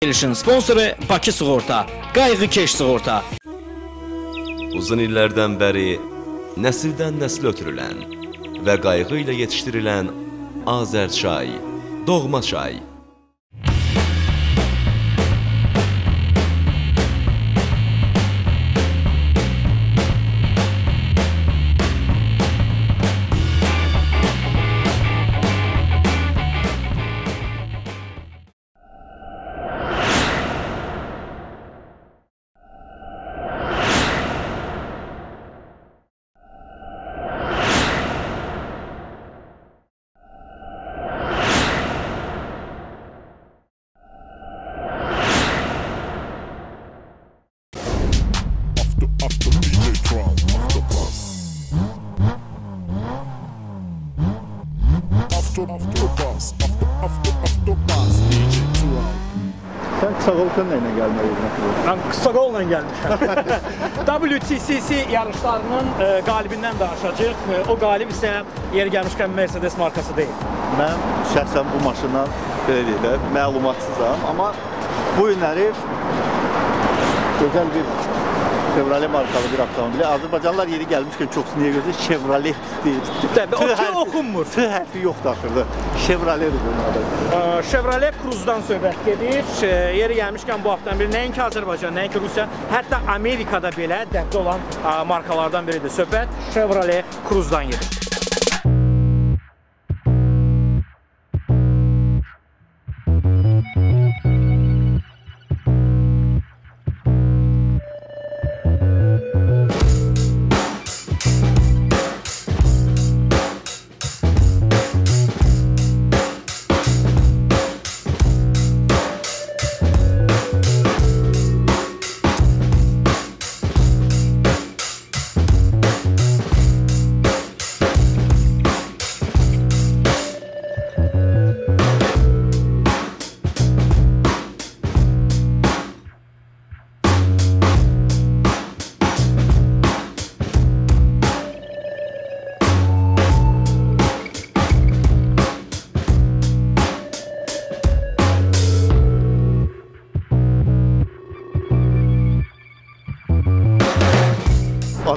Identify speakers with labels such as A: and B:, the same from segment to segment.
A: Verilişin sponsoru Bakı Sığorta, Qayğı Keş Sığorta.
B: Uzun illərdən bəri nəsildən nəsil ötürülən və qayğı ilə yetişdirilən Azər çay, doğma çay.
C: Sen kısa koltuğun neyine gelmeliydin?
D: Ben kısa kolla gelmişim. WTCC yarışlarının galibinden danışacağıq. O galib ise yeri gelmişken Mercedes markası değil.
C: Ben şəxsən bu maşından belə deyək də, məlumatsızam. Amma bu günləri gözəl bir Chevrolet markalı bir avtomobili. Azərbaycanlılar yeri gəlmişkən çoxsu niyə gözlə? Chevrolet deyir.
D: Tabii, o tür oxunmur.
C: T hərfi yoxdur axırda. Chevrolet bunun adı.
D: Chevrolet Cruze'dan söhbət gedir. Yeri gəlmişkən bu avtomobil nəinki Azərbaycan, nəinki Rusiya, hətta Amerikada belə dəbdə olan markalardan biridir. Söhbət Chevrolet Cruze'dan gedir.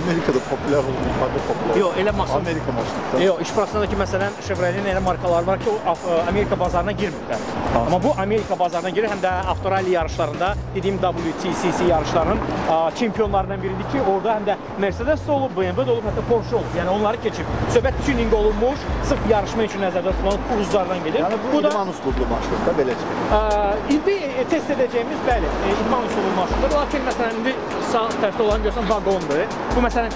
C: Amerika'da popüler olmuş, hadi popüler.
D: Yok, elə maşın.
C: Amerika maşını.
D: Yok, iş burasındaki məsələn Chevrolet'in elə markalar var ki, o Amerika bazarına girmirlər. Amma bu Amerika bazarına girir, həm də avtoralli yarışlarında, dediyim WTCC yarışlarının çempionlarından biridir ki, orada həm də Mercedes də olub, BMW də olub, hətta Porsche olub. Yəni onları keçib. Söhbət tuning olunmuş, sırf yarışma üçün nəzərdə tutulan Cruze'lardan gelir.
C: Yəni bu idman üslublu maşındır, belə çıxır.
D: İndi test edəcəyimiz, bəli, idman üslublu maşındır. Lakin məsələn, indi sağ tərəfdə olan görsən vagondur. Bu məsələn,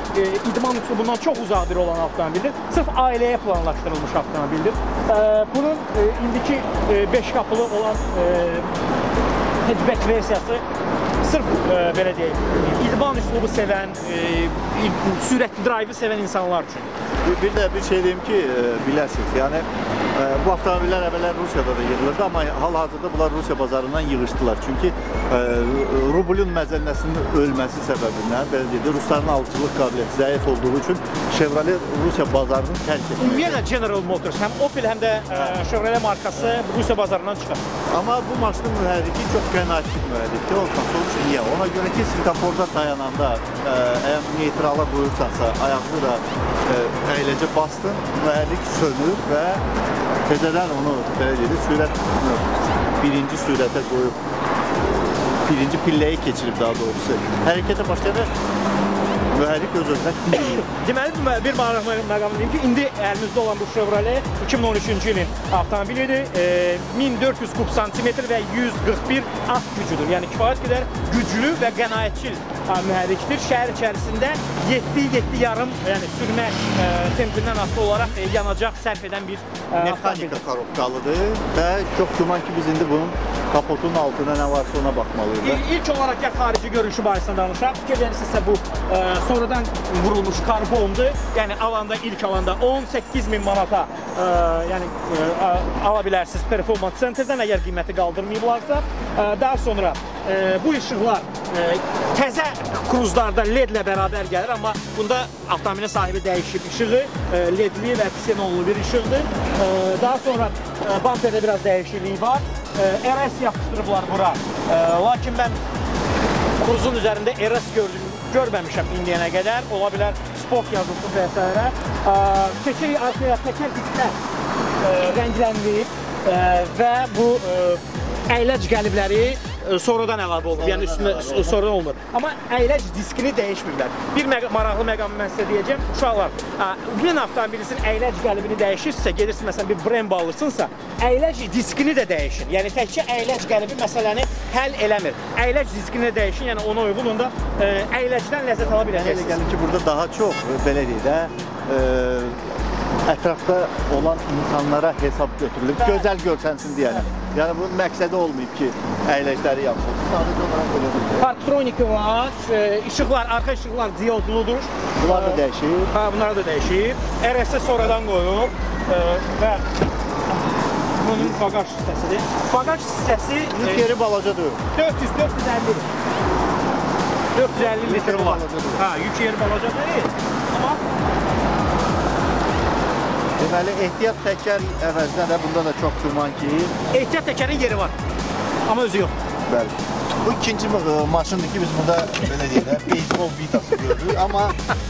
D: idman üslubundan çox uzaq bir olan avtomobildir. Sırf ailəyə planlaşdırılmış avtomobildir. Bunun indiki 5 qapılı olan hatchback versiyası sırf belə deyək, idman üslubu sevən, sürətli drive'ı sevən insanlar üçün.
C: Bir de bir şey diyeyim ki, biləsiniz, yani bu avtomobiller evvələr Rusiyada da yığılırdı, amma hal-hazırda bunlar Rusiya bazarından yığışdılar. Çünki rublun məzənnəsinin ölməsi səbəbindən, belə deyək, Rusların alıcılıq qabiliyyəti zəif olduğu üçün Chevrolet Rusiya bazarını tərk etmək.
D: Ümumiyyətlə General Motors, həm Opel, həm də Chevrolet markası Rusiya bazarından çıxır.
C: Amma bu maşının mühərriki çox qənaətli mühərrikdir. O sonuç niyə? Ona görə ki, svetoforda dayananda, əgər neytrala qoyursansa, ayağını da əyləcə bastın, mühərrik sönür və təzədən onu belə deyək, sürət birinci sürətə qoyub, birinci pilləyi keçirib daha doğrusu. Hərəkətə başlayana mühərrik öz-özünə deyil.
D: Deməli, bir məqam deyim ki, indi əlimizdə olan bu Chevrolet 2013-cü ilin avtomobilidir. 1400 kub santimetr və 141 at gücüdür. Yəni kifayət qədər güclü və qənaətçil mühərrikdir. Şəhər içərisində 7-7,5 yəni sürmə tempindən asılı olaraq yanacaq sərf edən bir
C: mexanika korobkalıdır və çox güman ki, biz indi bunun kapotunun altında nə varsa ona baxmalıyıq.
D: İlk olaraq ya xarici görünüşü barəsində danışaq. Fikirlərinizsə bu sonradan vurulmuş karbondur. Yəni alanda, ilk alanda 18.000 manata yəni ala bilərsiniz Performance Center'dən əgər qiyməti qaldırmayıblarsa. Daha sonra bu işıqlar təzə Cruze'larda LED ilə bərabər gəlir, amma bunda avtomobilin sahibi dəyişib işığı, LED-li və ksenonlu bir işıqdır. Daha sonra bamperdə biraz dəyişikliyi var. RS yapışdırıblar bura. Lakin mən Cruzun üzərində RS görməmişəm indiyənə qədər. Ola bilər sport yazılsın və s. Təkəri arxaya təkər disklər rəngləndirib və bu əyləc qəlibləri sonradan əlavə olunur, yəni üstündə sonradan olmur. Amma əyləc diskini dəyişmirlər. Bir maraqlı məqamı mən sizə deyəcəm. Uşaqlar, bir avtomobilinizin əyləc qəlibini dəyişirsə, gedirsiniz məsələn bir Brembo alırsınızsa, əyləc diskini də dəyişin. Yəni təkcə əyləc qəlibi məsələni həll eləmir. Əyləc diskini də dəyişin, yəni ona uyğun onda əyləcdən ləzzət ala biləcəksiniz.
C: Elə gəlir ki, burada daha çox belə deyək də ətrafda olan insanlara hesab götürülüb, gözəl görsənsin deyəlim. Yəni bunun məqsədi olmayıb ki, əyləcləri yapılsın. Sadəcə olaraq belədir.
D: Parktroniki var, işıqlar, arxa işıqlar diodludur.
C: Bunlar da dəyişir.
D: Bunlar da dəyişir. RS sonradan qoyub və bunun bagaj hissəsidir. Bagaj hissəsi
C: yük yeri balacadır.
D: 450 litr var. Yük yeri balacadır. Amma
C: deməli, ehtiyat təkər əvəzinə də bunda da çox güman ki...
D: Ehtiyat təkərin yeri var, amma özü yox.
C: Bəli. Bu ikinci maşındır ki, biz burada belə deyək də, beyzbol vitası gördük. Amma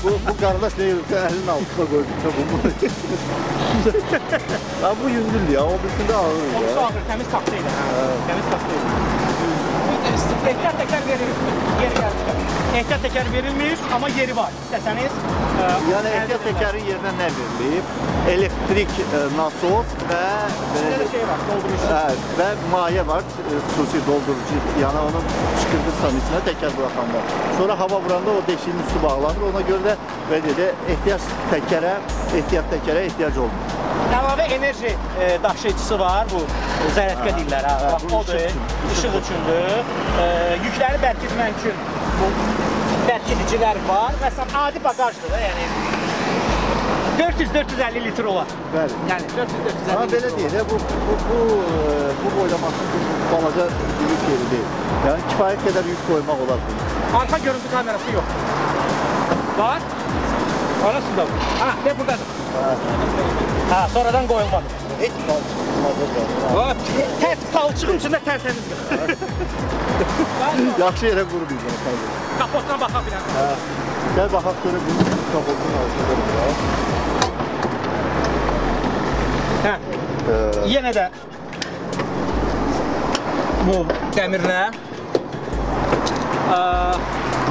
C: bu qardaş nə yürürsə, əlinin altına qoyduk. Bu yüngüldür ya, o bütündə ağır.
D: O ağır, təmiz taxta ilə. Təmiz taxta ilə. Ehtiyat təkər verilmir, yeri gəlmişdir. Ehtiyat təkər verilmir, amma yeri var. İstəsəniz...
C: Yəni, ehtiyat təkərin yerinə nə verilib? Elektrik nasos və...
D: İçində də şey var, doldurucu.
C: Və maye var, xüsusi doldurucu. Yəni, onun çıxırdıqsan içinə təkər buraxanda. Sonra hava vuranda o deşiyin üstü bağlanır. Ona görə də ehtiyat təkərə ehtiyac olmur.
D: Əlavə enerji daşıyıcısı var, bu zərətkə deyirlər. Odur, işıq üçündür. Yükləri bərkitmək üçün bu bərkidicilər var. Məsələn, adi bagajdır da, yəni 400-450 litr olar.
C: Bəli.
D: Yəni 400-450 litr olar.
C: Amma belə deyil, bu boylaması balaca yük yeri deyil. Yəni kifayət qədər yük koymaq olar bunu.
D: Arxa görüntü kamerası yox. Var. Arasında bu. Ve buradadır. Sonradan qoyulmadı.
C: Heç qalçıq.
D: Palçığın içində tərtəmizdir.
C: Yaxşı yerə qurmayacaq.
D: Kapotuna baxa bilən.
C: Gəl baxaq görə bunun kapotunun altında.
D: Yenə də bu dəmirlər.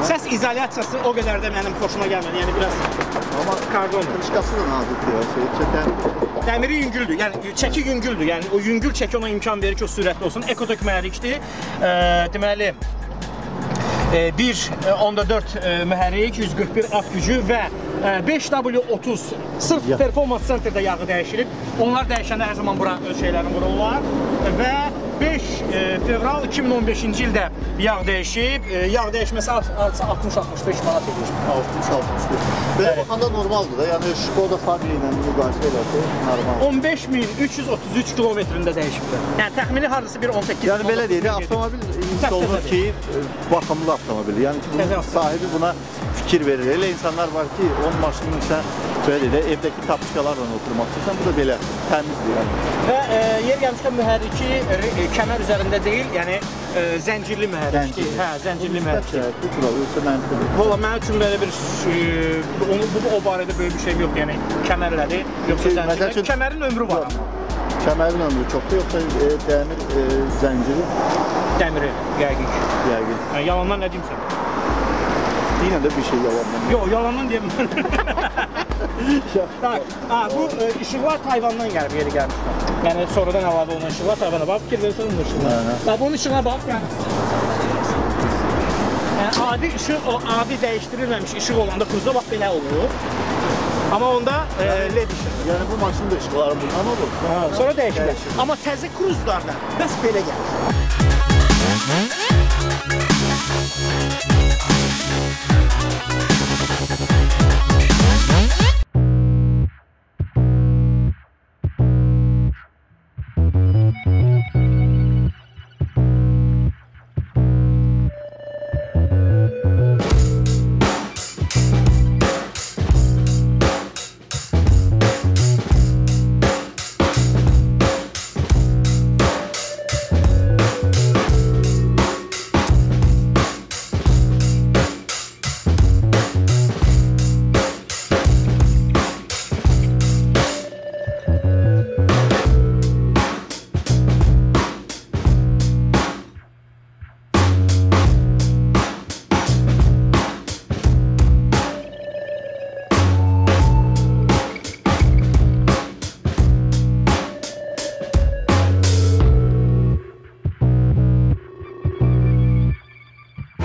D: Səs izolyasiyası o qədər də mənim xoşuma gəlmədi. Yəni biraz karbon.
C: Krışqası da nazikdir.
D: Dəmiri yüngüldür. Yəni çəki yüngüldür. Yəni o yüngül çəki ona imkan verir ki, o sürətli olsun. Ekotök mühərrikdir. Deməli 1.4 mühərrik, 141 at gücü və 5W30 sırf performans centerdə yağı dəyişilib. Onlar dəyişəndə hər zaman bura öz şeylərini vururlar və 5 fevral 2015-ci ildə yağ dəyişib. Yağ dəyişməsi 60-65 manat edir.
C: 60-65. Belə baxanda normaldır da, yəni Şkoda Fabia ilə müqayisə eləsə normal.
D: 15.333 kilometrində dəyişibdir. Yəni təxmini hardasa bir 18
C: yəni belə deyək də, avtomobil hiss olunur ki, baxımlı avtomobil. Yəni ki, bunun sahibi buna fikir verir. Elə insanlar var ki, onun maşının isə belə deyək də, evdəki tapışqalarla oturmaq istəyirsən, bu da belə təmizdir. Yəni.
D: Və yer gəlmişkən mühərriki kəmər üzərində deyil, yəni zəncirli mühərrikdir. Zəncirli mühərrikdir. Valla mən üçün belə bir, o barədə böyük bir şeyim yox, yəni kəmərlədir, yoxsa zəncirli. Kəmərin ömrü var amma.
C: Kəmərin ömrü çoxdur, yoxsa dəmir zənciri?
D: Dəmiri, yəqin.
C: Yəqin.
D: Yalandan nə deyim sən?
C: Yine de bir şey yalandan.
D: Yok, yalandan diyemem. Bu ışıklar Tayvan'dan gelip yeri gelmişler. Yani sonradan əlavə olunan ışıklar Tayvan'a bak, fikir verirsen onun ışıklar. Bunun ışığına bak yani. Adi ışık, o adi dəyişdirilməmiş ışık olanda Cruzda bak belə olur. Ama onda LED ışık.
C: Yani bu maşının da ışıkları bundan olur.
D: Sonra dəyişirlər. Ama təzə Cruzlarda bəs belə gəlir.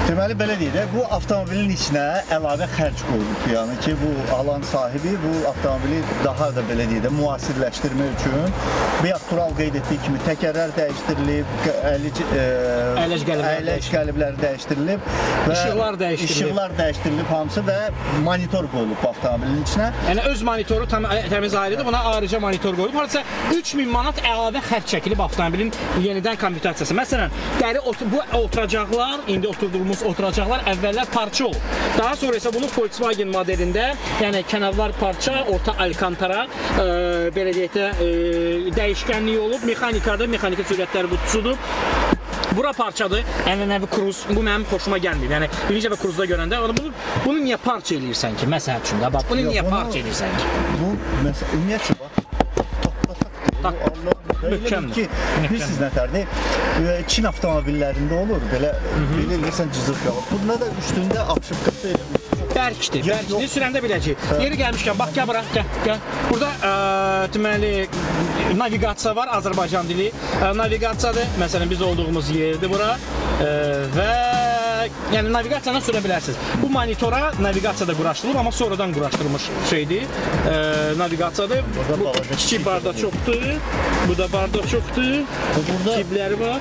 C: Deməli belə deyək də, bu avtomobilin içinə əlavə xərc qoyulub. Yəni ki, bu alan sahibi bu avtomobili daha da belə deyək də müasirləşdirmək üçün Beatural qeyd etdiyi kimi təkərlər dəyişdirilib, əyləc qəlibləri dəyişdirilib və işıqlar dəyişdirilib hamısı və monitor qoyulub bu avtomobilin içinə.
D: Yəni öz monitoru təmiz ayrıdır, buna ayrıca monitor qoyulub. Hardasa 3000 manat əlavə xərc çəkilib avtomobilin yenidən konvertasiyası. Məsələn, bu oturacaqlar, indi oturduğumuz oturacaqlar əvvəllər parça olub. Daha sonra isə bunu Volkswagen modelində, yəni kənarlar parça, orta alkantara, belə deyək də, dəyişkənlik olub, mexanikadır, mexaniki sürətləri bu tutudur. Bura parçadır, ənənəvi kruz, bu mənim xoşuma gəlmir. Yəni, birinci dəfə kruzda görəndə, bunu niyə parça eləyirsən ki, məsəl üçün də, bax, bunu niyə parça eləyirsən ki?
C: Bu, məsəl, ümumiyyətlə, bax,
D: möhkəmdir.
C: Bilirsiniz nətərdir? Çin avtomobillərində olur, belə eləyirsən cızıq qalır. Bunda da üstündə apşıqqası eləyir.
D: Bərkdir, sürəndə biləcək. Yeri gəlmişkən, bax, gəl bura, gəl. Burada, deməli, naviqasiya var, Azərbaycan dili naviqasiyadır. Məsələn, biz olduğumuz yerdir bura və yəni naviqasiyadan sürə bilərsiniz. Bu monitora naviqasiyada quraşdırılıb, amma sonradan quraşdırılmış şeydir, naviqasiyadır. Bu kiçik barda çoxdur, bu da barda çoxdur, cibləri var.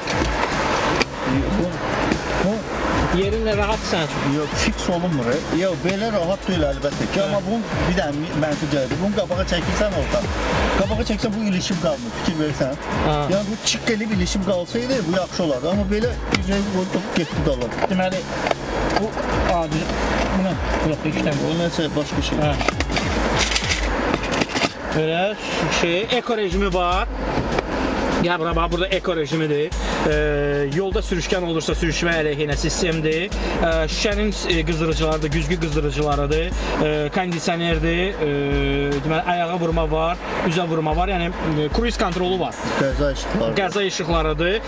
D: Yerinlə rahatsan.
C: Yox, fix olunmur. Yox, belə rahat deyil əlbəttə ki, amma bunun bir dənə mənfi cəhəti. Bunu qabağa çəkirsən orada. Qabağa çəksən bu ilişim qalmır, fikir verirsən. Yəni bu çıqqı elib ilişim qalsaydı bu yaxşı olardı, amma belə gücəyi qoyub getdi dalar.
D: Deməli, bu adi, buna yoxdur, işləm bu.
C: Bu nəsə başqa şey.
D: Belə şey, eko rejimi var. Ya bura bax, burada eko rejimidir. Yolda sürüşkən olursa sürüşmə əleyhinə sistemdir. Şişənin qızdırıcılarıdır, güzgü qızdırıcılarıdır, kondisionerdir, deməli ayağa vurma var, üzə vurma var, yəni kruiz kontrolu var. Qəza işıqlarıdır.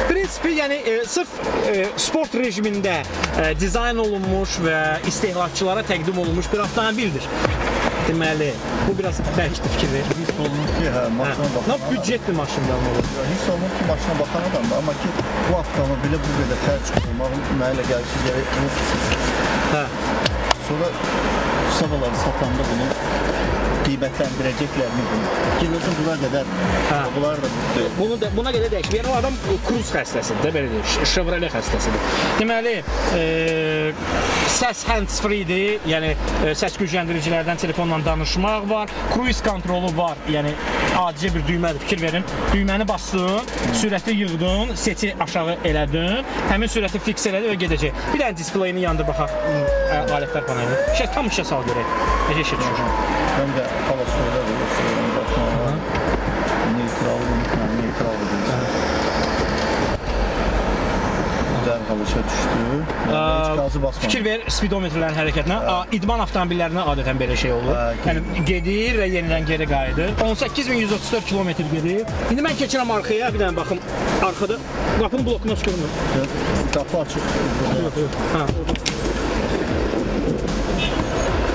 D: Prinsipi, yəni sırf sport rejimində dizayn olunmuş və istehlakçılara təqdim olunmuş bir avtomobildir. Deməli, bu biraz bəlkədir fikir verir.
C: Hiss olunur ki, maşına baxan adam.
D: Büdcetli maşından olur.
C: Hiss olunur ki, maşına baxan adamdır, amma ki, bu avtomobili bu qədər xərc qoymaq mənə elə gəlsiz gərək. Sonra sabaları satanda bunu qiymətləndirəcəklərmi bunu? Fikirləşin, bunlar qədər, bunlar da
D: buna qədər deyək. Yəni, o adam kruz xəstəsidir, belə deyək, Chevrolet xəstəsidir. Deməli, səs hands-free'dir, yəni səs gücləndiricilərdən telefonla danışmaq var, kruiz kontrolu var, yəni adicə bir düymədir, fikir verin. Düyməni bastın, sürəti yığdın, seti aşağı elədin, həmin sürəti fix elədi və gedəcək. Bir dənə displeyini yandır, baxaq, alətlər paneli. Tam işə sal görək, necə işə düşür.
C: Həm də hala söylə verir, neytral edirsən. Dərhal işə düşdü.
D: Fikir ver spidometrlərin hərəkətinə. İdman avtomobillərinə adətən belə şey olur. Yəni gedir və yenidən geri qayıdır. 18.134 kilometr gedir. İndi mən keçirəm arxaya, bir dənə baxım. Arxada qapının blokuna çıxırmır.
C: Qapı açıq.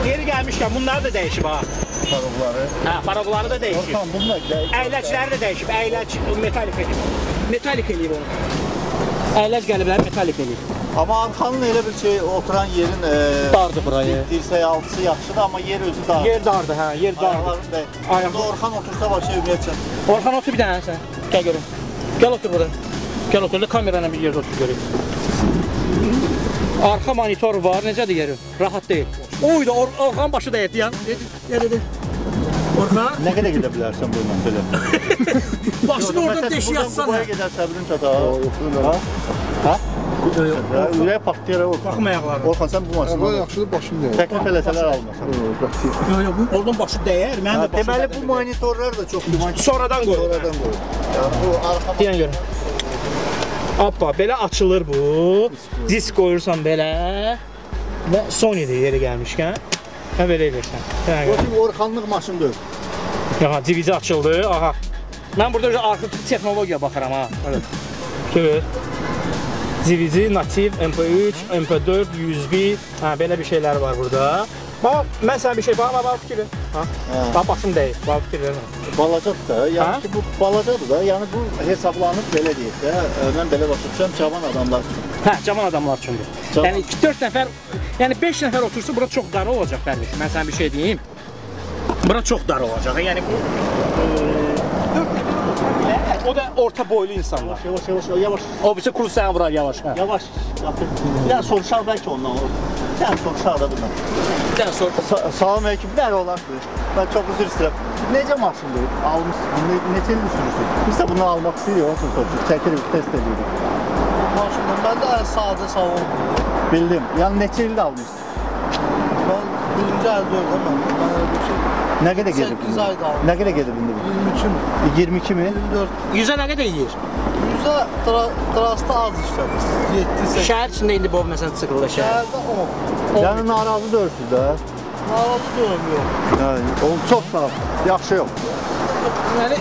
D: Yeri gəlmişkən bunlar da dəyişib ha.
C: Paroqları.
D: Paroqları da dəyişib.
C: Orxan, bunlar dəyişib.
D: Əyləçləri də dəyişib. Əyləc metalik eləyib. Metalik eləyib onu. Əyləc qəlibləri metalik eləyib.
C: Amma arxanın elə bir şey, oturan yerin
D: dardır burayı.
C: Dirsək altısı yaxşıdır, amma yer özü dardır.
D: Yer dardır, hə, yer dardır.
C: Ayaqlarında Orxan otursa var şey ümumiyyətlə.
D: Orxan otur bir dənə sən. Gəl görüm. Gəl otur burada. Gəl otur da kamerayla bir yerdə otur görək. Arxa monitor var, necədir yeri? Rahat deyil. Oy da Orxan başı dəyət, yəni. Orxan?
C: Nə qədər gedə bilərsən bununla belə?
D: Başını oradan deşi yazsan.
C: Buraya gedər səbrin çatar. Ha? Ürək partlayır Orxan.
D: Baxım ayaqlarına.
C: Orxan, sən bu maşını
E: Hava yaxşıdır, başım deyir.
C: təklif eləsələr almasan.
D: Yox, oradan başı dəyər, mənim də başım dəyər.
C: Deməli, bu monitorlar da çox
D: Sonradan qoyur.
C: Sonradan qoyur. Yəni, bu arxa...
D: Deyən görün. Hoppa, belə açılır bu. Disk qoyursan belə. Və Sony-dir yeri gəlmişkən. Və belə edirsən.
C: O kimi Orxanlıq maşın deyil.
D: Aha, DVD açıldı, aha. Mən burada arxa texnologiya baxıram, ha. Görür. DVD, nativ, MP3, MP4, USB, belə bir şeylər var burada. Bax, mən sənə bir şey baxma, bax fikir ver. Bax, başım deyil, bax fikir ver.
C: Balacadır da, yəni ki bu balacadır da, yəni bu hesablanıb belə deyək də, mən belə başa düşürəm, cavan adamlar üçün.
D: Hə, cavan adamlar üçündür. Yəni 4 nəfər, yəni 5 nəfər otursa bura çox dar olacaq qardaşım. Mən sənə bir şey deyim. Bura çox dar olacaq. Yəni bu 4 nəfər otursa bilər. O da orta boylu insanlar.
C: Yavaş.
D: O birisi kurs səni vurar yavaş. Hə.
C: Yavaş. Bir dənə soruşaq bəlkə ondan olur. Bir dənə soruşaq da bundan.
D: Bir dənə sor.
C: Salam əleyküm. Nəyə olardı? Mən çox üzr istəyirəm. Necə maşındır? Almışsın. Neçə il sürürsün? Bizə bunu almaq istəyirik, olsun soruşuq. Çəkirik, test edirik.
E: Maşınım, mən də sadə salon.
C: Bildim. Yəni neçə ildə almışsın?
E: Mən birinci əldə öyrəm mən. Mən öyle bir şey.
C: Nə qədər gedir?
E: 8 ayda aldım.
C: Nə qədər gedir indi?
E: 22 mi?
C: 22 mi?
E: 24.
D: 100-ə nə qədər yeyir?
E: 100'ə trasta az işlədir. 7-8.
D: Şəhər içində indi bu məsələn çıxırlar şəhər.
E: Şəhərdə 10.
C: Yəni narazı dörsüz də.
E: Narazı görəm yox.
C: Yəni, o çox narazı. Yaxşı yox.
D: Deməli,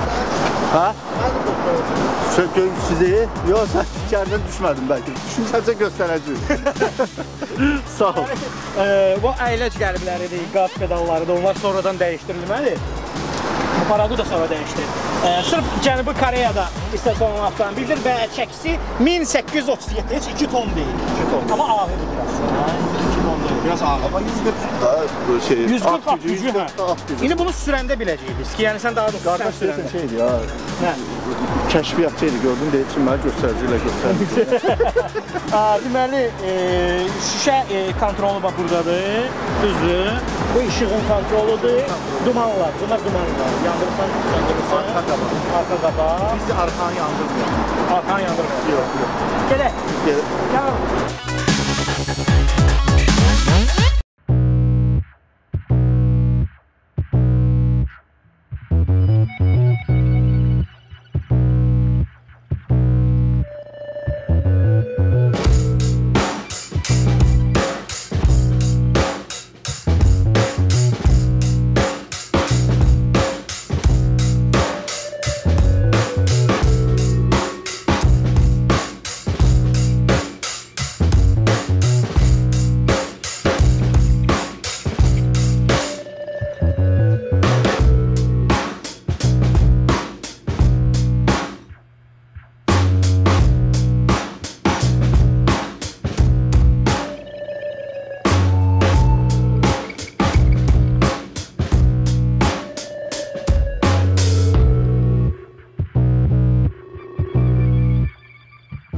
C: Hə?
E: Mənim dostlarım.
C: Görüm sizi. Yox, sən fikirdən düşmədim bəlkə. Düşünsəncə göstərəcəyim. Sağ ol.
D: bu əyləc qəlbləridir, qaz pedallarıdır, onlar sonradan dəyişdirilməli. Bu paradı da sonra dəyişdirir. Sırf Cənubi Koreyada istehsal olunan avtomobildir və çəkisi 1837, heç 2 ton deyil.
C: 2 ton.
D: Amma ağırdır biraz. 2 ton deyil, biraz ağır.
C: Amma 140 da bu şey.
D: 140 at gücü, hə.
C: At gücü.
D: İndi bunu sürəndə biləcəyik biz ki, yəni sən daha doğrusu
C: Qardaş
D: sən
C: deyirsən
D: sürəndə.
C: şeydir ya.
D: Hə.
C: Kəşfiyyatçı idi, gördün deyir ki, mənə göstərici ilə göstərici.
D: Deməli, şüşə kontrolu bax buradadır, düzdür. Bu işığın kontroludur. Dumanlar, bunlar dumanlar. Yandırırsan, yandırırsan.
C: Arxa qaba.
D: Arxa qaba.
C: Biz arxanı yandırmıyor.
D: Arxanı yandırmıyor.
C: Yox, yox.
D: Gələ.
C: Gəl.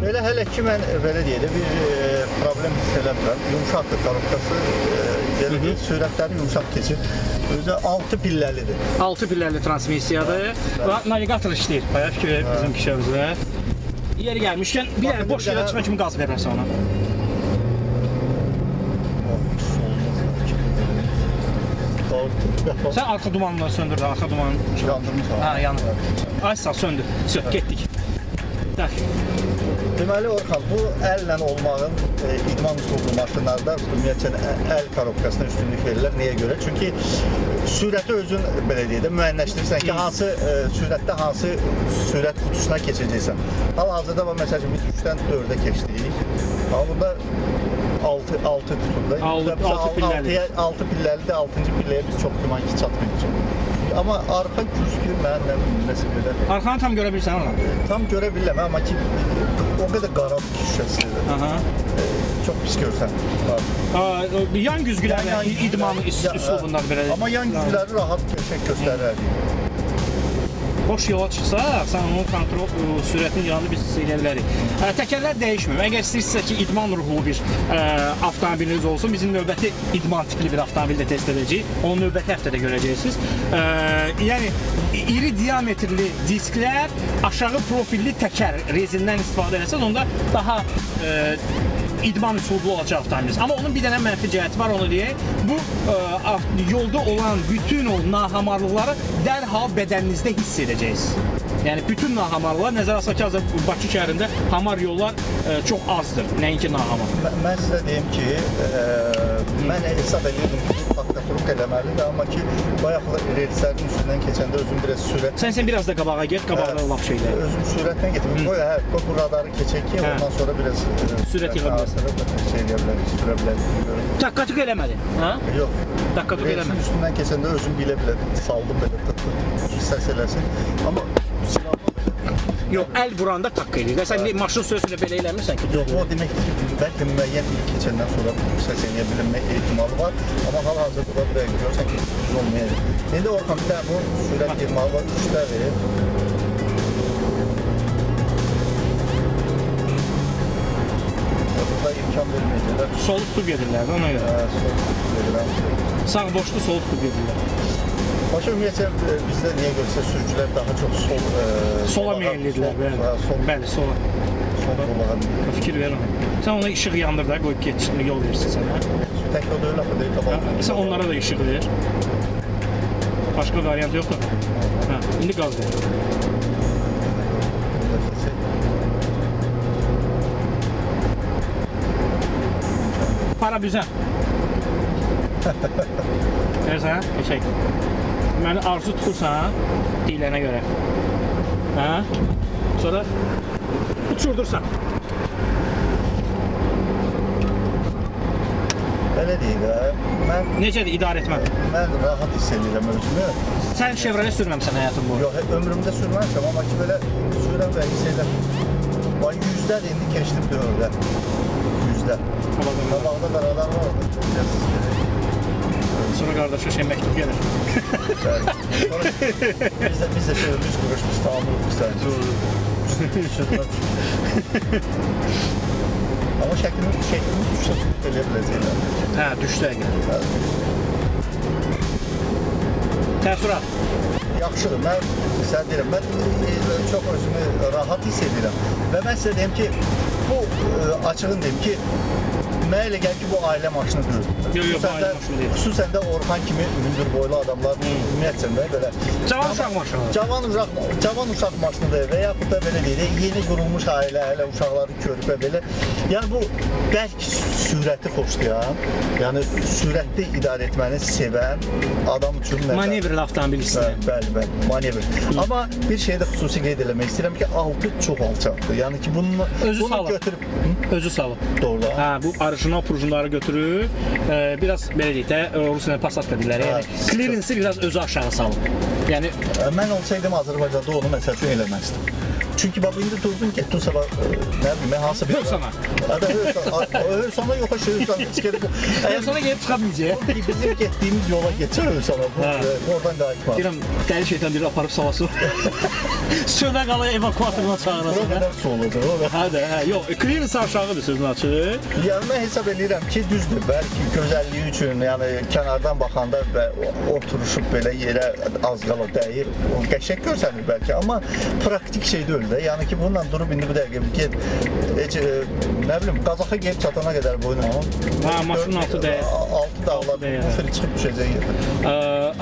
C: Belə hələ ki mən belə deyək də bir problem hiss eləmirəm. Yumşaqdır korobkası, belə deyək, sürətləri yumşaq keçir. Özü 6 pilləlidir.
D: 6 pillərli transmissiyadır. Və navigator işləyir. Bayağı fikir verir bizim kişimizə. Yeri gəlmişkən bir dənə boş yerə çıxan kimi qaz verirsən ona. Sən arxa dumanları söndürdün, arxa dumanı.
C: Yandırmışam.
D: Hə, yanır. Ay sağ söndür. Sök, getdik. Dəş.
C: Deməli Orxan, bu əllə olmağın idman üsullu maşınlarda ümumiyyətlə əl korobkasına üstünlük verirlər. Nəyə görə? Çünki sürəti özün belə deyək də müəyyənləşdirirsən ki, hansı sürətdə hansı sürət qutusuna keçəcəksən. Hal-hazırda məsəl üçün biz 3-dən 4-ə keçdik. Amma burada 6 qutuda.
D: 6 pilləli.
C: 6 pilləlidir, 6-cı pilləyə biz çox güman ki, çatmayacaq. Amma arxa güzgü mən nəsə belə.
D: Arxanı tam görə bilirsən ona?
C: Tam görə bilirəm, amma ki o qədər qaranlıq ki şüşəsidir.
D: Aha.
C: Çox pis görsən.
D: Yan güzgülərlə idman üslubundan belə.
C: Amma yan güzgüləri rahat qəşəng göstərir.
D: Boş yola çıxsa, sən onun kontrol sürətinin yanını biz eləyə bilərik. Təkərlər dəyişmir. Əgər istəyirsinizsə ki, idman ruhlu bir avtomobiliniz olsun, bizim növbəti idman tipli bir avtomobil də test edəcəyik. Onu növbəti həftədə görəcəksiniz. Yəni, iri diametrli disklər, aşağı profilli təkər rezindən istifadə etsəz, onda daha idman üsullu olacaq avtomobiliniz. Amma onun bir dənə mənfi cəhəti var, onu deyək. Bu, yolda olan bütün o nahamarlıqları dərhal bədəninizdə hiss edəcəksiniz. Yəni, bütün nahamarlıqlar, nəzər alsaq ki, Bakı şəhərində hamar yollar çox azdır, nəinki nahamar.
C: Mən sizə deyim ki, mən hesab edirdim ki, taktaqruq eləməlidir, amma ki, bayaq relslərin üstündən keçəndə özüm biraz sürət...
D: Sən biraz da qabağa get, qabaqda laf şeylər.
C: Özüm sürətlə getim. Bu radarı keçək ki, ondan sonra biraz...
D: Sürət yığa bilərsən.
C: Şey eləyə bilərik, sürə bilərik.
D: Taqqatuq eləmədi, hə?
C: Yox.
D: Taqqatuq eləmədi.
C: Relsin üstündən keçəndə özüm bilə-bilə saldım belə, səs eləsin. Amma
D: Yox, əl vuranda takk edir. Və sən maşın sürəsində belə eləmirsən ki?
C: Yox, o deməkdir ki, bəlkə müəyyən il keçəndən sonra səs eləyə bilinmə ehtimalı var. Amma hal-hazırda da buraya görürsən ki, düz olmayacaq. İndi Orxan bir dənə bu sürət ehtimalı var, 3-də verir. Burada imkan verməyəcəklər.
D: Sol tutub gedirlər, ona görə.
C: Sol verirəm.
D: Sağ boşlu, sol tutub gedirlər.
C: Başa ümumiyyətlə bizdə niyə görsə sürücülər daha çox
D: sola meyillidirlər, bəli, sola. Fikir ver ona. Sən ona işıq yandır da, qoyub geçişini yol versin sənə.
C: Tək o da öyle axı deyil, qabaq.
D: Sən onlara da işıq ver. Başqa variant yoxdur. Hə, indi qaz ver. Para bizə. Versən, eşək. Məni arzu tutursan, deyilənə görə. Hə? Sonra uçurdursan.
C: Belə deyil, mən...
D: Necədir idarə etmən?
C: Mən rahat hiss edirəm özümü.
D: Sən Chevrolet sürməmsən həyatın boyu?
C: Yox, ömrümdə sürməmişəm, amma ki belə sürəm və hiss edirəm. Bax, 100-dən indi keçdim dördə. 100-dən. Qabağda qaralar var orada.
D: Sonra qardaşa şey məktub gəlir.
C: Biz də şey, 100 quruş biz tamamlıq istəyəcək. Amma şəklimiz düşsə eləyə biləcəklər.
D: Hə, düşsə gəlir. Təəssürat?
C: Yaxşıdır, mən sən deyirəm, mən çox özümü rahat hiss edirəm. Və mən sizə deyim ki, bu açığın deyim ki, mənə elə gəlir ki, bu ailə maşını deyil.
D: Yox, ailə maşını deyil.
C: Xüsusən də Orxan kimi hündür boylu adamlar ümumiyyətlə belə.
D: Cavan uşaq maşını.
C: Cavan uşaq maşınıdır və yaxud da belə deyək, yeni qurulmuş ailə, hələ uşaqları körpə belə. Yəni bu bəlkə sürəti xoşlayan, yəni sürətli idarə etməni sevən adam üçün
D: manevrli avtomobil istəyir.
C: Bəli, manevr. Amma bir şey də xüsusi qeyd eləmək istəyirəm ki, altı çox alçaqdır. Yəni ki, bunu götürüb
D: özü salıb.
C: Doğru.
D: Hə, bu orijinal prujinləri götürüb, biraz belə deyək də, Rusiyada Passat deyirlər. Yəni clearance-i biraz özü aşağı salıb. Yəni
C: mən olsaydım Azərbaycanda onu məsəl üçün eləməzdim. Çünki bax indi durdun getdin sabah nə bileyim hansı bir
D: Hövsana.
C: Hövsana yox Hövsana çıxıb.
D: Hövsana gəlib çıxa bilməyəcək.
C: Bizim getdiyimiz yola keçər Hövsana. Oradan qayıtmaz.
D: Deyirəm, dəli şeytan biri aparıb salası. Sönə qala evakuatoruna çağırasın.
C: O qədər su olacaq.
D: Hə də, hə. Yox, clearance aşağıdır sözün açığı.
C: Yəni mən hesab edirəm ki, düzdür. Bəlkə gözəlliyi üçün, yəni kənardan baxanda və oturuşub belə yerə az qala dəyir. O qəşəng görsənir bəlkə, amma praktik şey deyil də. Yəni ki, bununla durub indi bu dəqiqə get, nə bilim, Qazaxa gəlib çatana qədər boyuna.
D: Hə, maşının altı dəyir.
C: Altı dağlar, bu fil çıxıb düşəcək yerdə.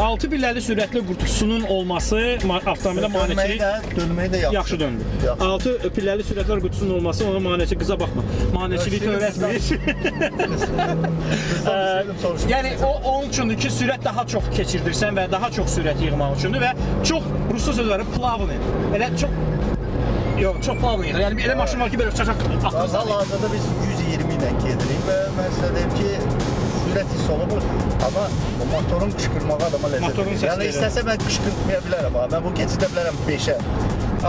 D: 6 pilləli sürətli qutusunun olması avtomobilə maneçilik
C: dönməyi də
D: yaxşı döndü. 6 pilləli sürətlər qutusunun olması ona maneçi qıza baxma. Maneçilik öyrətmir. Yəni onun üçündür ki, sürət daha çox keçirdirsən və daha çox sürət yığmaq üçündür və çox rusca sözləri plavni. Elə çox çox plavni yığır. Yəni elə maşın var ki, belə çaçaq atırsan.
C: Hal-hazırda biz 120 ilə gedirik və mən sizə deyim ki, sürət hiss olunur, amma motorun qışqırmağı adama ləzzət verir. Yəni istəsə mən qışqırtmaya bilərəm, mən bu keçidə bilərəm 5-ə.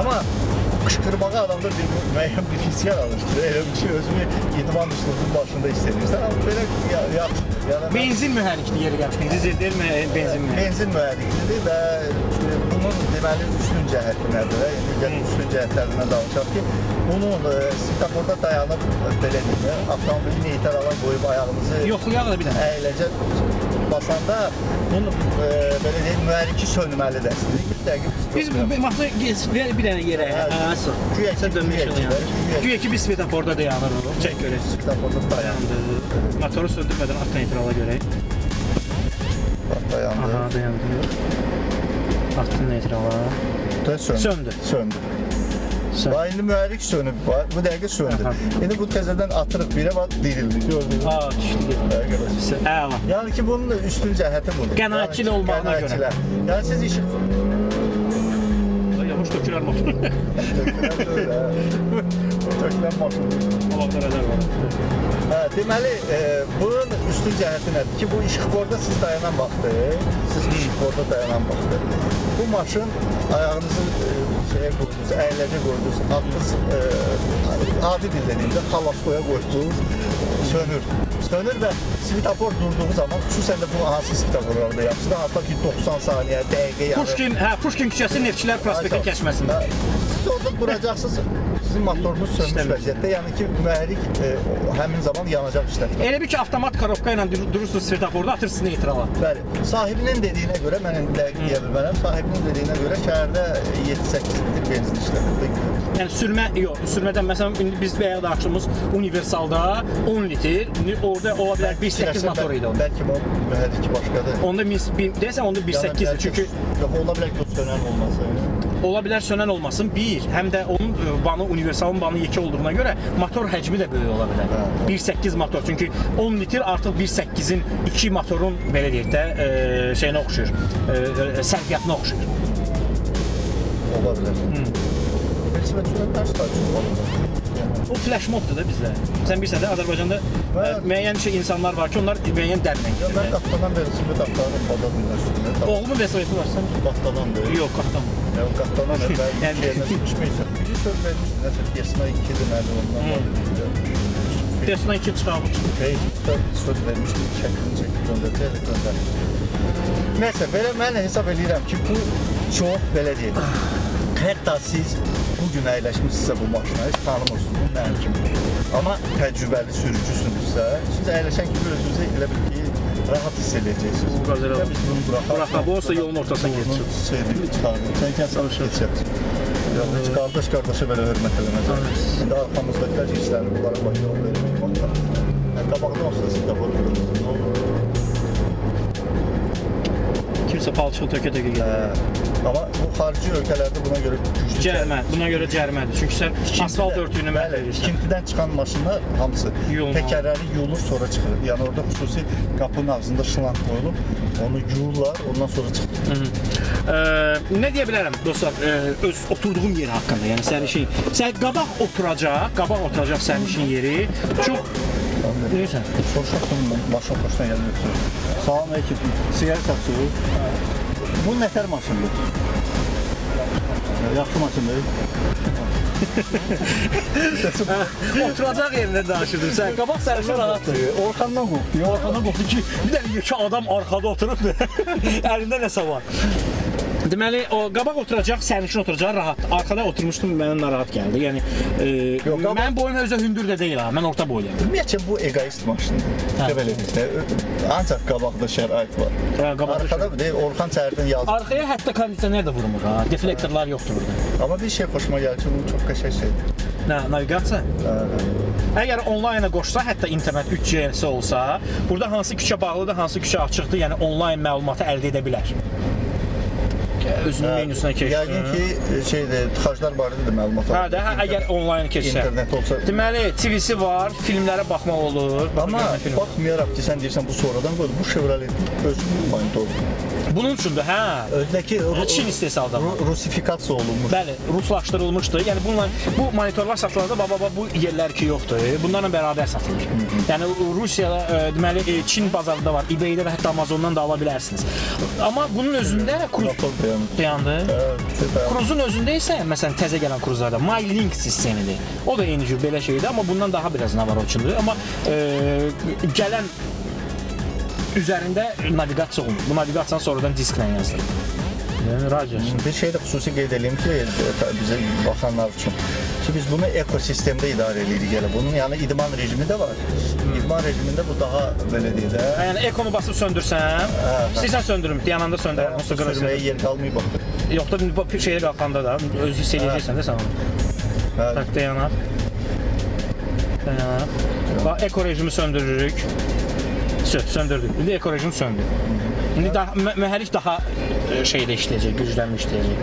C: Amma qışqırmağı adamda bir müəyyən bir his yaranır. Elə bir şey özümü idman üslubunun başında istəyirsən, amma belə yaxşıdır.
D: Benzin mühərrikli yeri gəlmişkin, dizel deyil mi? Benzin mühərrikli.
C: Benzin mühərriklidir və bunun deməli üstün cəhəti nədir? Yəni üstün cəhətlərindən danışaq ki, bunun svetoforda dayanıb belə deyim, avtomobili neytrala qoyub ayağınızı
D: yoxlayaq da bir dənə.
C: Əyləcə basanda bunu belə deyim, mühərriki sönməli dəstədir. Bir dəqiqə
D: biz maşını ver bir dənə yerə. Güya dönmüşük yəni. Güya ki biz svetoforda dayanırıq. Çək görək.
C: Svetoforda dayandı.
D: Motoru söndürmədən at neytrala görək.
C: Dayandı.
D: Aha, dayandı. Atın neytrala.
C: Söndü. Bax, indi mühərrik sönüb, bu dəqiqə söndü. İndi bu təzədən atırıq birə, bax, dirildi, gördünüz.
D: Aa, düşdü. Əla.
C: Yəni ki, bunun üstün cəhəti budur.
D: Qənaətçili olmağına görə.
C: Yəni siz işıq...
D: Yavaş tökülər motor.
C: Tökülər maşın.
D: Qabaqda rədər var.
C: Deməli, bunun üstün cəhəti nədir ki, bu işıqforda siz dayanan vaxtı, bu maşın ayağınızı şeyə qoydunuz, əyləci qoydunuz, adınız adi dil dediyimdə xalastoya qoydunuz, sönür və svetofor durduğu zaman, xüsusən də bu hansı svetoforlarda yaxşıdır, hatta ki 90 saniyə, dəqiqə yarı.
D: Pushkin küçəsi Neftçilər prospekti kəşməsində.
C: Siz orada duracaqsınız, sizin motorunuz sönmüş vəziyyətdə, yəni ki, mühərrik həmin zaman yanacaq işlətmir.
D: Elə bir ki, avtomat korobka ilə durursunuz svetoforda, atırsınız neytrala.
C: Bəli, sahibinin dediyinə görə, mən dəqiq deyə bilmərəm, sahibinin dediyinə görə şəhərdə 7-8 litr benzin işlədir.
D: Yəni sürmədən, məsələn, indi biz bəyə daxışımız universalda 10 litr, orada ola bilər 1.8 motor idi onda.
C: Bəlkə bu mühərrik başqadır.
D: Onda deyəsən, onda 1.8-dir, çünki...
C: Yox, ola bilər ki, o sönən olmasın.
D: Ola bilər sönən olmasın, həm də onun universalın banı yekə olduğuna görə motor həcmi də böyük ola bilər. 1.8 motor, çünki 10 litr artıq 1.8-in 2 motorun, belə deyək də, şeyinə oxşuyur, sərfiyyatına oxşuyur.
C: Ola bilər.
D: O flash mobdur da bizdə. Sən bilirsən də, Azərbaycanda müəyyən insanlar var ki, onlar müəyyən dərlə gedir.
C: Mən qatdadan velosiped axtarım, badal üniversitetində.
D: Oğlumun velosipedi var, sən?
C: Qatdadan deyil.
D: Yox, qatdan.
C: Yox, qatdadan deyil. Ben yerine sürüşməyəcəm. Bir söz vermişdim, nəsə, Desna 2-dir mənim ondan var.
D: Desna 2 çıxarmış.
C: Facebookda söz vermişdim, şəklini çəkib göndərdi. Nəysə, belə mən hesab edirəm ki, bu çox, belə deyək, hətta siz bugün əyləşmişsinizsə bu maşına, heç tanımırsınız, bu mənim kimi. Amma təcrübəli sürücüsünüzsə, siz əyləşən kimi özünüzü elə bil ki, rahat hiss edəcəksiniz. Biz bunu
D: buraxaq, bu olsa yolun ortasına geçir.
C: Sevdiyini çıxardım, sən kəsən geçəcəksin. Yox, heç qardaşa belə hörmət eləməzəm. İndi arxamızdakilər işlərini bunlara başlayalım, vermək vaxtlar. Qabaqda olsa siz də vurursunuz, nə olur?
D: Kimsə palçıq tökə-tökə gedir.
C: Amma bu xarici ölkələrdə buna görə güclü
D: buna görə cərimədir. Çünki sən asfalt örtüyünü məhv edirsən.
C: İkintidən çıxan maşınlar hamısı təkərləri yuyulur, sonra çıxır. Yəni orada xüsusi qapının ağzında şlanq qoyulub, onu yuyurlar, ondan sonra çıxır.
D: Nə deyə bilərəm dostlar, öz oturduğum yer haqqında, yəni sərnişin. Sən qabaq oturacaq sərnişin yeri çox... Neysən?
C: Soruşaqsın, maşın xoşdan gəlmək üçün. Salam əleykum, siqaret satıyoruz. Bu nətər maşındır? Yaxşı maşındır.
D: Oturacaq yerində danışırdım. Sən qabaq sərnişin rahatdır.
C: Orxandan qorxdu.
D: Orxandan qorxdu ki, bir dənə yekə adam arkada oturub, əlində nəsə var. Deməli, o qabaq oturacaq, sərnişin oturacaq rahat. Arkada oturmuşdum, mənə narahat gəldi. Yəni, mənim boyum özə hündür də deyil ha, mən orta boyluyam.
C: Ümumiyyətcə, bu egoist maşındır. Belə deyil, ancaq qabaqda şərait var. Arkada deyil, Orxan çərdən yazır.
D: Arxaya hətta kondisioner də vurmur ha, deflektorlar yoxdur burada.
C: Amma bir şey xoşuma gəlir ki, bu çox qəşəng şeydir.
D: Nə, navigasiya? Əgər onlayna qoşsa, hətta internet 3G-si olsa, burada hansı küçə bağlıdır, hansı küçə açıqdır, yəni onlayn məlumatı əldə edə bilər. Özünün menüsünə keçsin.
C: Yəqin ki, tıxaclar barədə məlumat alır.
D: Əgər onlayn keçsə.
C: İnternet olsa.
D: Deməli, TV-si var, filmlərə baxmaq olur.
C: Amma baxmayaraq ki, sən deyirsən, bu sonradan qoydu, bu Chevrolet özünün monitoru.
D: Bunun üçündür, hə?
C: Özdəki
D: Çin istehsalda.
C: Rusifikasiya olunmuş.
D: Bəli, ruslaşdırılmışdır. Yəni bu monitorlar satılanda bu yerlər ki yoxdur. Bunlarla bərabər satılır. Yəni Rusiyada, deməli, Çin bazarında var, eBay-də və hətta Amazondan da ala bilərsiniz. Amma bunun özündə dayandı. Cruzun özündə isə, məsələn, təzə gələn Cruzlarda MyLink sistemidir. O da eyni cür belə şeydir, amma bundan daha biraz navarotçundur. Amma gələn üzərində naviqasiya olunur. Bu naviqasiyanı sonradan disklə yazılır. Radio.
C: Bir şey də xüsusi qeyd edeyim ki, bizə baxanlar üçün. Ki, biz bunu ekosistemdə idarə edirik. Bunun yəni idman rejimi də var. İdman rejimində bu daha belə deyil də.
D: Yəni ekonu basıb söndürsən, istəyirsən söndürüm, yananda söndürəm.
C: Sürməyə yer qalmayıb baxır.
D: Yox da bir şeyə qalxanda da özü hiss edəcəksən də sən onu. Tak, dayanaq. Eko rejimi söndürürük. Söndürdük. İndi eko rejim söndü. İndi mühərrik daha şeydə işləyəcək, güclənmə işləyəcək.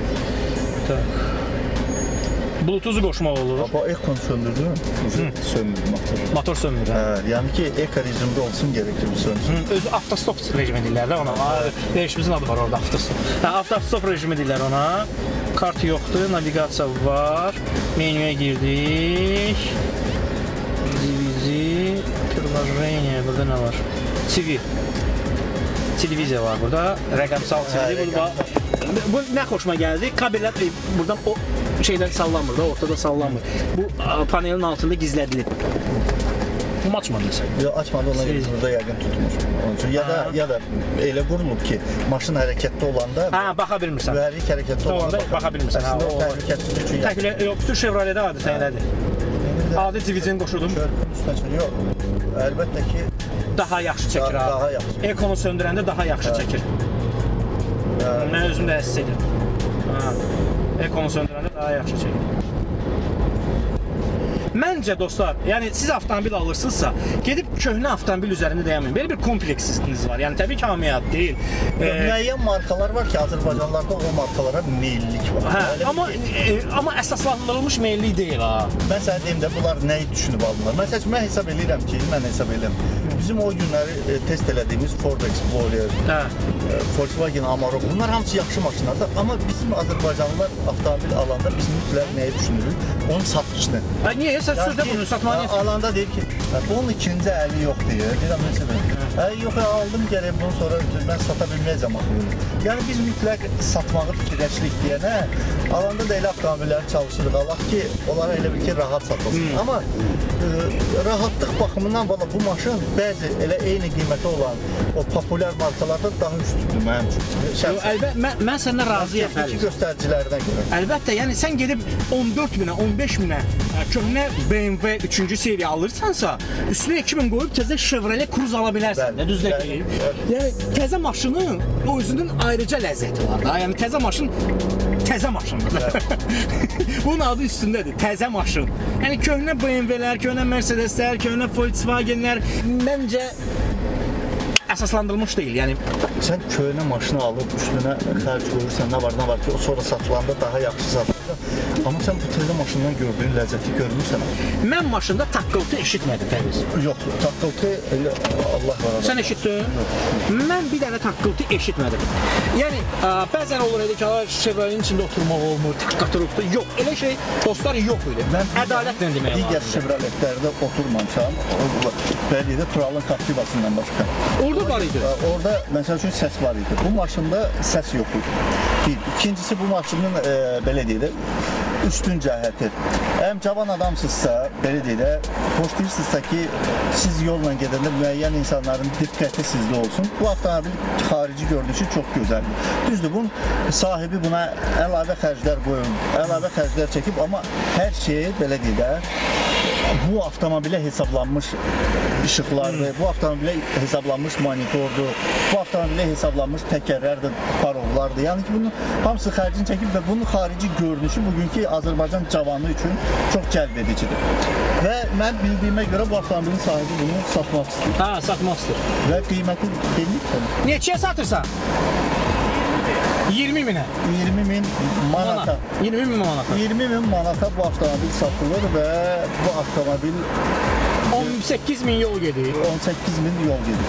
D: Bluetooth-u qoşmaq olur.
C: Baba, ekonu söndürdü mü? Söndürdü motor.
D: Motor söndürdü.
C: Yəni ki, eko rejimdə olsun gerekli bir söndürsün.
D: Özü avtostop rejimi deyirlər də ona. Dəyişimizin adı var orada, avtostop. Avtostop rejimi deyirlər ona. Kart yoxdur, naviqasiya var. Menyuya girdik. Divizi, Reyne, burada nə var? TV. Televiziya var burada. Rəqəmsal TV. Bu nə xoşuma gəldi? Kabellər buradan o şeydən sallanmır da, ortada sallanmır. Bu panelin altında gizlədilir. Bu açmadı sən?
C: Yox, açmadı, ona görə burada yəqin tutmuş. Onun üçün ya da elə qurulub ki, maşın hərəkətdə olanda
D: baxa bilmirsən.
C: Mühərrik hərəkətdə olanda
D: baxa bilmirsən.
C: Əslində o hərəkətsizlik üçün
D: təklə yox, bütün Chevrolet-də adi elədir. Adi divizyon qoşudum.
C: Körpünün üstünə çıxır. Yox, əlbəttə ki
D: daha yaxşı çəkir ha.
C: Daha yaxşı.
D: Ekonu söndürəndə daha yaxşı çəkir. Mən özüm də hiss edirəm. Ekonu söndürəndə daha yaxşı çəkir. Məncə dostlar, yəni siz avtomobil alırsınızsa, gedib köhnə avtomobil üzərində dayanmayın. Belə bir kompleksiniz var. Yəni təbii ki, hamiyat deyil.
C: Müəyyən markalar var ki, Azərbaycanlarda o markalara meyillik var.
D: Amma əsaslandırılmış meyillik deyil ha.
C: Mən sənə deyim də, bunlar nəyi düşünüb alırlar? Məsələn, mən hesab edirəm ki, bizim o günləri test elədiyimiz Ford Explorer, Volkswagen Amarok, bunlar hamısı yaxşı maşınlardır. Amma bizim Azərbaycanlılar avtomobil alanda biz mütləq nəyi düşünürük? Onun satışını.
D: Niyə? Sən sözdə bunu satmanı
C: alanda deyir ki, bunun ikinci əli yox deyir. Deyirəm, məsələn, yox, aldım gərək bunun sonra mən sata bilməyəcəm axı. Yəni biz mütləq satmağı fikirləşirik deyənə, alanda da elə avtomobilləri çalışırıq, alaq ki, onlara elə bir ki, rahat satılsın. Amma rahatlıq baxımından bu maşın bəzi elə eyni qiyməti olan o populyar markalardan daha üstündür mənim üçün.
D: Mən səndən razıyam.
C: Texniki göstəricilərinə görə.
D: Əlbəttə, yəni sən gedib 14 minə, 15 minə köhnə BMW 3-cü seriya alırsansa, üstünə 2000 qoyub təzə Chevrolet Cruze ala bilərsən. Düzdür ki, yəni təzə maşının o özünün ayrıca ləzzəti var da. Yəni təzə maşın təzə maşındır. Bunun adı üstündədir, təzə maşın. Yəni köhnə BMW-lər, köhnə Mercedes-lər, köhnə Volkswagen-lər məncə əsaslandırılmış deyil. Yəni
C: sən köhnə maşını alıb üstünə xərc qoyursan, nə var ki, o sonra satılanda daha yaxşı satılacaq. Amma sən bu təzə maşından gördüyün ləzzəti görmürsən.
D: Mən maşında taqqıltı eşitmədim təmiz.
C: Yox, taqqıltı Allah var.
D: Sən eşitdin? Mən bir dənə taqqıltı eşitmədim. Yəni bəzən olur idi ki, Chevrolet'in içində oturmaq olmur, taqqatırıqdır. Yox, elə şey dostlar yox idi. Mən ədalətlə demək lazımdır.
C: Digər Chevroletlərdə oturmamışam. Bəlkə də Turalın Captiva'sından başqa.
D: Orada var idi.
C: Orada məsəl üçün səs var idi. Bu maşında səs yox idi. İkincisi bu maşının belə deyək, üstün cəhəti. Həm cavan adamsızsa, belə deyək də, xoşlayırsınızsa ki, siz yolla gedəndə müəyyən insanların diqqəti sizdə olsun. Bu avtomobil xarici görünüşü çox gözəldir. Düzdür, bunun sahibi buna əlavə xərclər qoyub, əlavə xərclər çəkib, amma hər şey, belə deyək də, bu avtomobilə hesablanmış işıqlardır, bu avtomobilə hesablanmış monitordur, bu avtomobilə hesablanmış təkərlərdir, parovlardır. Yəni ki, bunun hamısı xərcini çəkib və bunun xarici görünüşü bugünkü Azərbaycan cavanı üçün çox cəlb edicidir. Və mən bildiyimə görə bu avtomobilin sahibi bunu satmaq istəyir.
D: Satmaq istəyir.
C: Və qiyməti bellidir sənə.
D: Neçəyə satırsan? 20 minə.
C: 20 min manata.
D: 20 min manata.
C: 20 min manata bu avtomobil satılır və bu avtomobil
D: 18 min yol gedir.
C: 18 min yol gedir.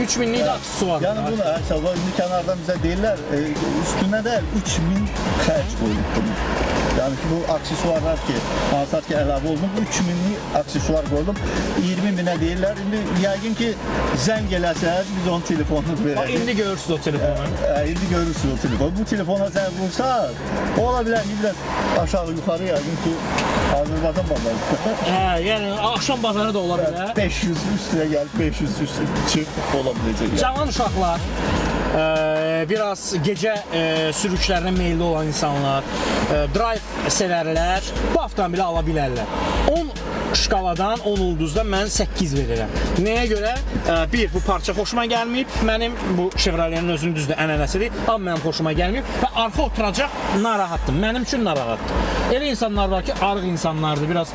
D: 3 minlik də aksesuar var.
C: Yəni bunu hesabla indi kənardan bizə deyirlər, üstünə də 3000 xərc qoyulub bunu. Yəni ki, bu aksesuarlar ki, hansılar ki, əlavə olunub, 3000'lik aksesuar qoyulub, 20 minə deyirlər. İndi yəqin ki, zəng eləsəz, biz onun telefonunu verəcək.
D: İndi görürsünüz o telefonu.
C: İndi görürsünüz o telefonu. Bu telefona zəng vursaq, ola bilər ki, biraz aşağı yuxarı yəqin ki, Azərbaycan bazarı.
D: Yəni axşam bazarı da ola bilər.
C: 500 üstüne gəlib, 500 üstüne çıx ola biləcək.
D: Cavan uşaqlar, biraz gecə sürüşlərinə meyilli olan insanlar, drive sevərlər, bu avtomobili ala bilərlər. 10 şkaladan, 10 ulduzdan mən 8 verirəm. Nəyə görə? Bir, bu parça xoşuma gəlməyib. Mənim bu Chevrolet'in özünün düzdür, ənənəsidir. Amma mənim xoşuma gəlməyib və arxa oturacaq narahatdır. Mənim üçün narahatdır. Elə insanlar var ki, arıq insanlardır, biraz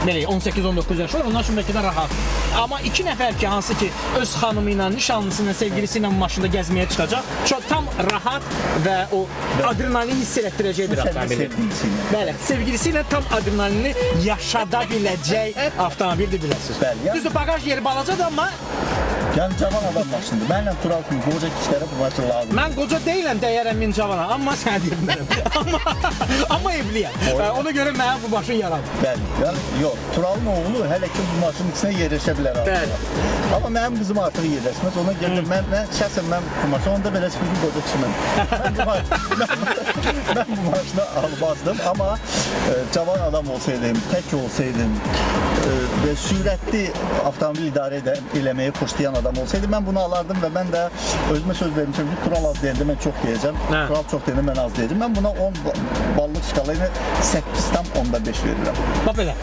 D: 18-19 yaşı var, onlar üçün bəlkə də rahat. Amma 2 nəfər ki, hansı ki, öz xanımı ilə, nişanlısı ilə, sevgilisi ilə maşında gəzməyə çıxacaq, çox tam rahat və o adrenalini hiss elətdirəcəkdir avtomobili. Bəli, sevgilisi ilə tam adrenalini yaşada biləcək avtomobildir, biləsiniz. Düzdür, bagaj yeri balacadır, amma
C: Yəni cavan adam maşınıdır. Mənlə Tural kimi qoca kişilərə bu maşın lazımdır.
D: Mən qoca deyiləm, dəyərəm min cavana, amma sənə deyə bilmirəm. Amma evliyəm. Ona görə mənə bu maşın yaranır.
C: Bəli. Yəni yox, Turalın oğlu hələ ki bu maşının içinə yerləşə bilər.
D: Bəli.
C: Amma mənim qızım artıq yerləşməz. Ona görə mən şəxsən mən bu maşını onda belə çıxdım qoca kişiməm. Mən bu maşını almazdım, amma cavan adam olsaydım, tək olsaydım və sürətli avtomobil idarə eləməyi xoşlayan adam olsaydı mən bunu alardım və mən də özümə söz vermişəm ki, Tural az deyəndə mən çox deyəcəm, Tural çox deyəndə mən az deyəcəm. Mən buna 10 ballıq skala ilə 8,5 verirəm.
D: Bax belə.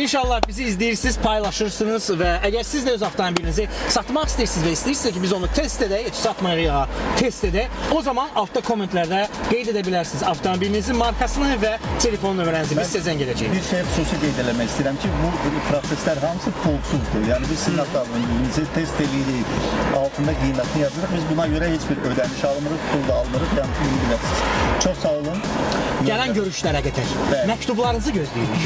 D: İnşallah bizi izləyirsiniz, paylaşırsınız və əgər siz də öz avtomobilinizi satmaq istəyirsiniz və istəyirsiniz ki, biz onu test edək, satmayıq ya, test edək, o zaman altda kommentlərdə qeyd edə bilərsiniz avtomobilinizin markasını və telefon nömrənizi. Biz sizə zəng edəcəyik.
C: Bir şey xüsusi qeyd eləmək istəyirəm ki, bu proseslər hamısı pulsuzdur. Yəni biz sizin avtomobilinizi test edirik, altında qiymətini yazırıq. Biz buna görə heç bir ödəniş almırıq, pul da almırıq. Yəni bunu biləsiniz. Çox sağ olun.
D: Gələn görüşlərə qədər məktublarınızı gözləyirik.